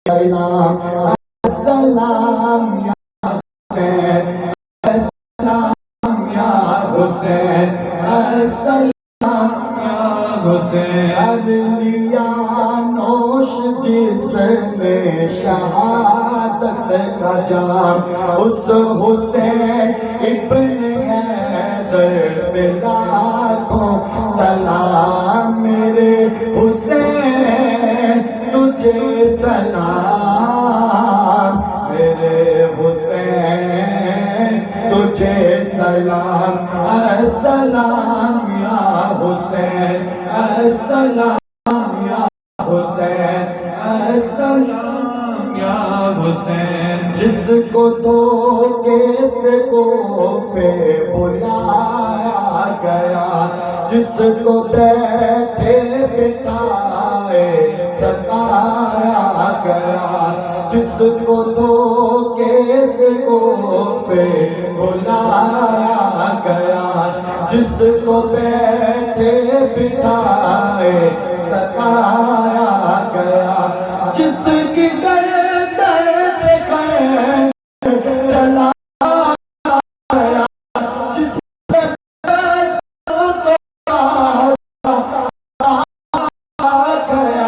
سلام السلام یا حسین، السلام یا حسین، السلام یا حسین۔ کر لیا نوش جس نے شہادت کا جام، اس حسین ابن حیدر پہ لاکھوں سلام۔ میرے حسین تجھے سلام، میرے حسین تجھے سلام۔ السلام یا حسین، السلام یا حسین، السلام یا حسین۔ جس کو دھوکے سے کوفے بلایا گیا، جس کو بیٹھے بٹھائے ستایا گیا، جس کو دھوکے سے کوفے بلایا گیا، جس کو بیٹھے بٹھائے ستایا گیا، جس کی گردن پہ خنجر چلایا گیا، جس سے بچوں کو ستایا گیا،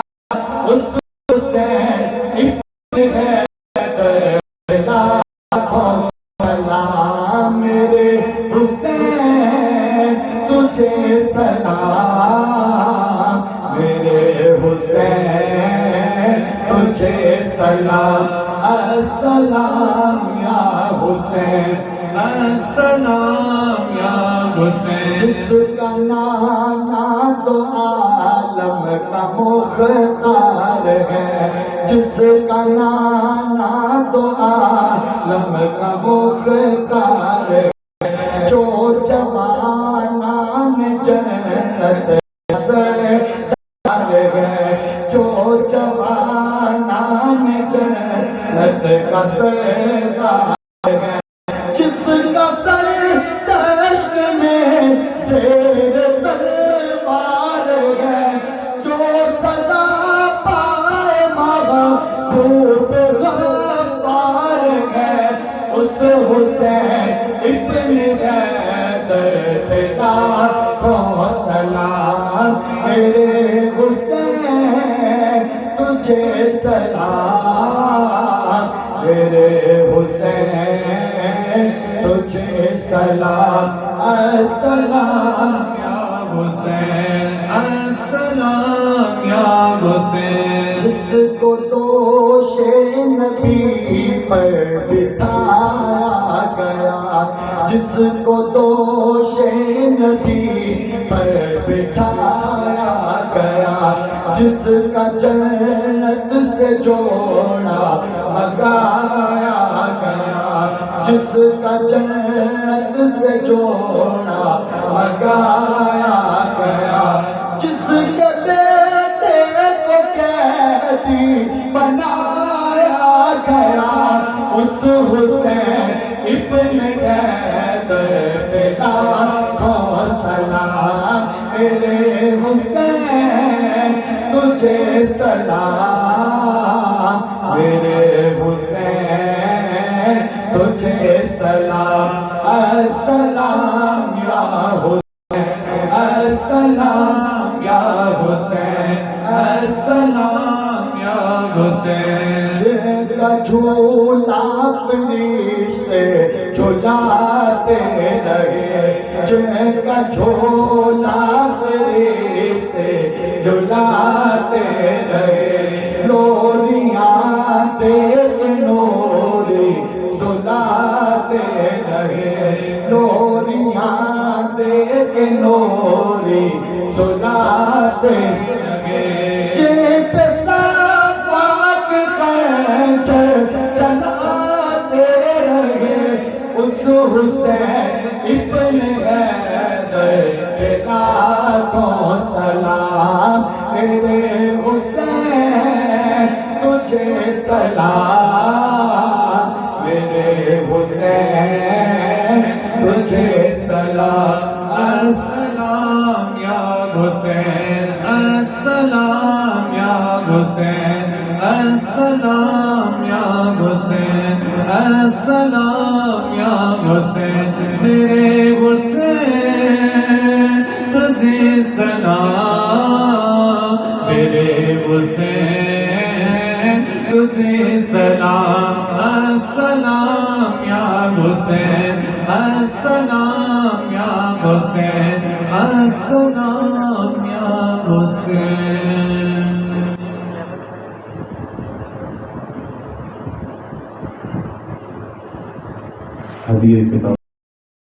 اس حسین ابن حیدر پہ لاکھوں سلام۔ میرے حسین تجھے سلام، میرے حسین تجھے سلام۔ السلام یا حسین، السلام یا حسین۔ جس کا نانا تو عالم کا مختار ہے، جس کا نانا تو عالم کا مختار ہے، جو جوانان جنت سردار ہے، جو جوانان جنت کا سردار ہے، جس کا سر دشت میں زیر تلوار ہے، جو سزا پائے محبوب غفار ہے، اس حسین ابن حیدر پہ لاکھوں سلام۔ میرے حسین تجھے سلام، میرے حسین تجھے سلام۔ السلام یا حسین، السلام یا حسین۔ جس کو دوش نبی پر بٹھایا گیا، جس کو دوش نبی پر بٹھایا گیا، جس کا جنت سے جوڑا لگایا گیا، جس کا جنت سے جوڑا لگایا گیا، جس کے بیٹے کو قیدی بنایا گیا، اس حسین ابن حیدر پہ لاکھوں سلام۔ میرے حسین تجھے سلام، میرے حسین تجھے سلام۔ السلام یا حسین، السلام یا حسین، السلام یا حسین۔ جن کا جھولا فرشتے جھلاتے رہے، جن کا جھولا فرشتے جھلاتے رہے، لوریاں دے کے نوری سلاتے رہے، لوریاں دے کے نوری سلاتے رہے، جن پہ صفاق خنجر چلاتے رہے، اس حسین ابن حیدر پہ لاکھوں سلام۔ میرے حسین تجھے سلام، میرے حسین تجھے سلام۔ السلام یا حسین، السلام یا حسین السلام یا حسین السلام یا حسین میرے حسین تجھے سلام میرے حسین تجھے سلام السلام یا حسین السلام یا حسین السلام یا حسین ہدیہ کتاب